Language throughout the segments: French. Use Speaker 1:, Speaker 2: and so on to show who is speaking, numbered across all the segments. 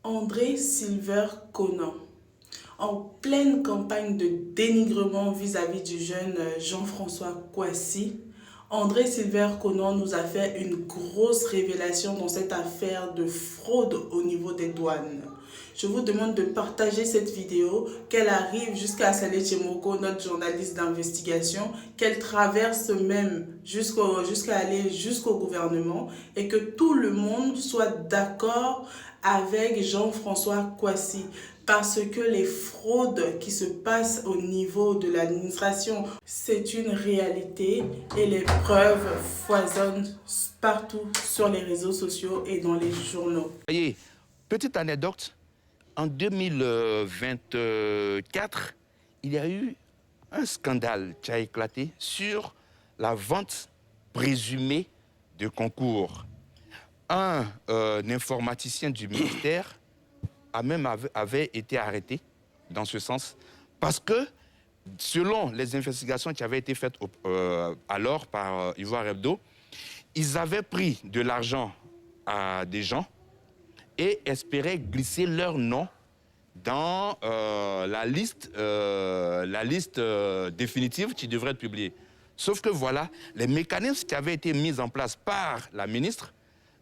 Speaker 1: André Silver Conan. En pleine campagne de dénigrement vis-à-vis du jeune Jean-François Kouassi, André Silver Conan nous a fait une grosse révélation dans cette affaire de fraude au niveau des douanes. Je vous demande de partager cette vidéo, qu'elle arrive jusqu'à Saleh Tchemoko, notre journaliste d'investigation, qu'elle traverse même jusqu'à aller jusqu'au gouvernement et que tout le monde soit d'accord avec Jean-François Kouassi. Parce que les fraudes qui se passent au niveau de l'administration, c'est une réalité et les preuves foisonnent partout sur les réseaux sociaux et dans les journaux.
Speaker 2: Voyez, petite anecdote, en 2024, il y a eu un scandale qui a éclaté sur la vente présumée de concours. Un informaticien du ministère avait été arrêté dans ce sens parce que, selon les investigations qui avaient été faites alors par Ivoire Hebdo, ils avaient pris de l'argent à des gens et espéraient glisser leur nom dans la liste définitive qui devrait être publiée. Sauf que voilà, les mécanismes qui avaient été mis en place par la ministre,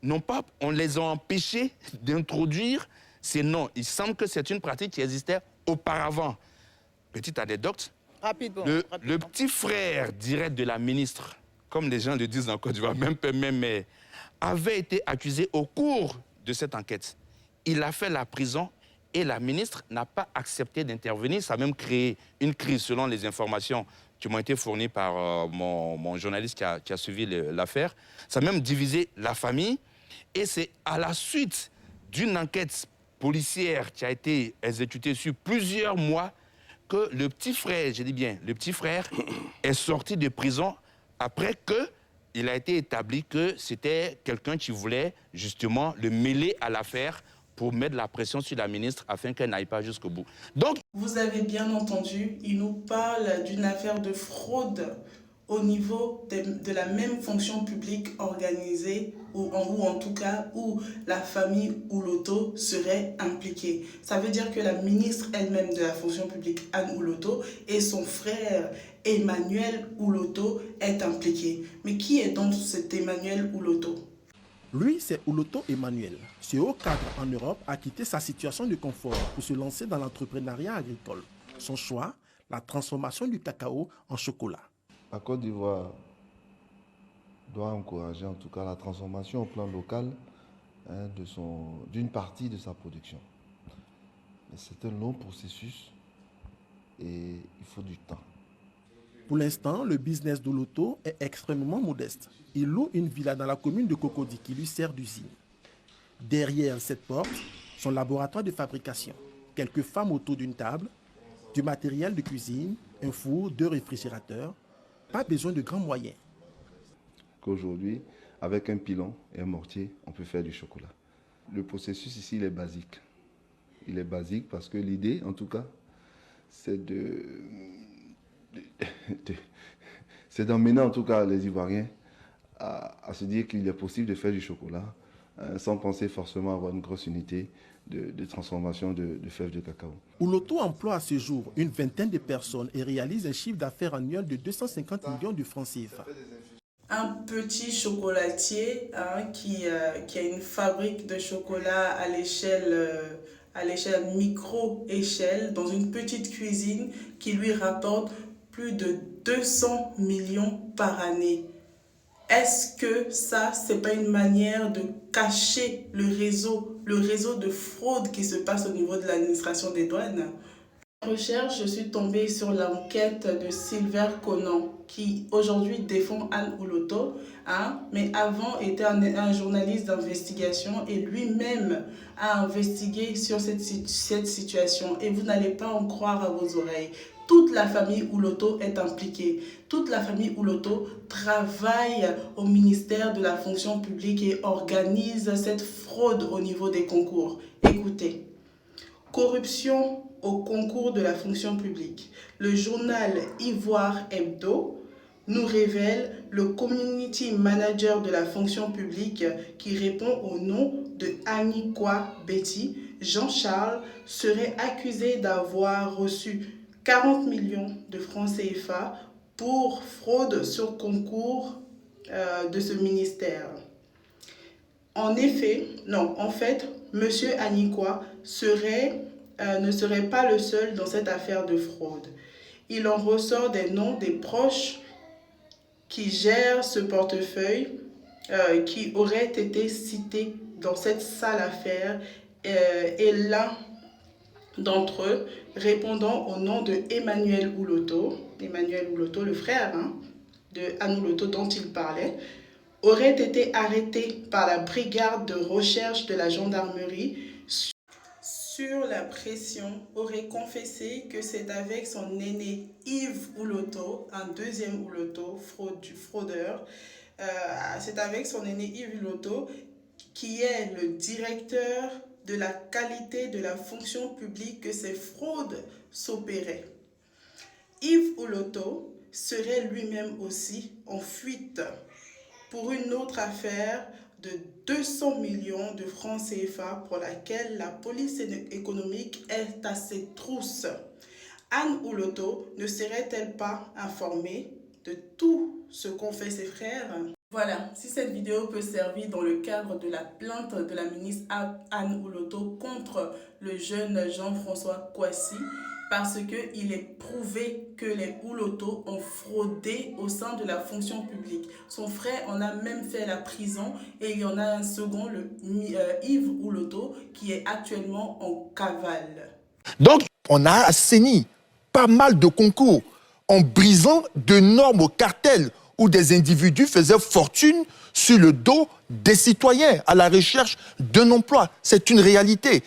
Speaker 2: on les a empêchés d'introduire ces noms. Il semble que c'est une pratique qui existait auparavant. Petite anecdote, le petit frère direct de la ministre, comme les gens le disent en Côte d'Ivoire, même père, même mère, avait été accusé au cours de cette enquête. Il a fait la prison et la ministre n'a pas accepté d'intervenir. Ça a même créé une crise selon les informations qui m'ont été fournies par mon journaliste qui a suivi l'affaire. Ça a même divisé la famille et c'est à la suite d'une enquête policière qui a été exécutée sur plusieurs mois que le petit frère, je dis bien, le petit frère est sorti de prison après qu'il a été établi que c'était quelqu'un qui voulait justement le mêler à l'affaire pour mettre la pression sur la ministre afin qu'elle n'aille pas jusqu'au bout. Donc,
Speaker 1: vous avez bien entendu, il nous parle d'une affaire de fraude au niveau de la même fonction publique organisée ou en tout cas où la famille Ouloto serait impliquée. Ça veut dire que la ministre elle-même de la fonction publique, Anne Ouloto, et son frère Emmanuel Ouloto est impliqué. Mais qui est donc cet Emmanuel Ouloto?
Speaker 3: Lui, c'est Ouloto Emmanuel. Ce haut cadre en Europe a quitté sa situation de confort pour se lancer dans l'entrepreneuriat agricole. Son choix, la transformation du cacao en chocolat.
Speaker 4: La Côte d'Ivoire doit encourager en tout cas la transformation au plan local d'une partie de sa production. Mais c'est un long processus et il faut du temps.
Speaker 3: Pour l'instant, le business d'Ouloto est extrêmement modeste. Il loue une villa dans la commune de Cocody qui lui sert d'usine. Derrière cette porte, son laboratoire de fabrication. Quelques femmes autour d'une table, du matériel de cuisine, un four, 2 réfrigérateurs. Pas besoin de grands moyens.
Speaker 4: Qu'aujourd'hui, avec un pilon et un mortier, on peut faire du chocolat. Le processus ici, il est basique. Il est basique parce que l'idée, en tout cas, c'est c'est d'emmener en tout cas les Ivoiriens à se dire qu'il est possible de faire du chocolat sans penser forcément avoir une grosse unité de transformation de fèves de cacao.
Speaker 3: Ouloto emploie à ce jour une vingtaine de personnes et réalise un chiffre d'affaires annuel de 250 millions de francs CFA.
Speaker 1: Un petit chocolatier qui a une fabrique de chocolat à l'échelle micro-échelle, dans une petite cuisine qui lui rapporte plus de 200 millions par année. Est-ce que ça, c'est pas une manière de cacher le réseau de fraude qui se passe au niveau de l'administration des douanes? Recherche, je suis tombée sur l'enquête de Silver Conan qui aujourd'hui défend Anne Ouloto, mais avant était un journaliste d'investigation et lui-même a investigué sur cette situation et vous n'allez pas en croire à vos oreilles. Toute la famille Ouloto est impliquée. Toute la famille Ouloto travaille au ministère de la fonction publique et organise cette fraude au niveau des concours. Écoutez. Corruption au concours de la fonction publique. Le journal Ivoire Hebdo nous révèle le community manager de la fonction publique qui répond au nom de Anikwa Betty, Jean-Charles, serait accusé d'avoir reçu 40 millions de francs CFA pour fraude sur concours de ce ministère. En fait, M. Anikwa ne serait pas le seul dans cette affaire de fraude. Il en ressort des noms des proches qui gèrent ce portefeuille qui auraient été cités dans cette sale affaire et l'un d'entre eux, répondant au nom de Emmanuel Ouloto, le frère de Anne Ouloto dont il parlait, aurait été arrêté par la brigade de recherche de la gendarmerie sur la pression, aurait confessé que c'est avec son aîné Yves Ouloto, un deuxième Ouloto, fraudeur, c'est avec son aîné Yves Ouloto qui est le directeur de la qualité de la fonction publique que ces fraudes s'opéraient. Yves Ouloto serait lui-même aussi en fuite pour une autre affaire de 200 millions de francs CFA pour laquelle la police économique est à ses trousses. Anne Ouloto ne serait-elle pas informée de tout ce qu'ont fait ses frères? Voilà, si cette vidéo peut servir dans le cadre de la plainte de la ministre Anne Ouloto contre le jeune Jean-François Kouassi, parce qu'il est prouvé que les Ouloto ont fraudé au sein de la fonction publique. Son frère en a même fait la prison et il y en a un second, Yves Ouloto, qui est actuellement en cavale.
Speaker 5: Donc, on a assaini pas mal de concours en brisant de normes cartels où des individus faisaient fortune sur le dos des citoyens à la recherche d'un emploi. C'est une réalité.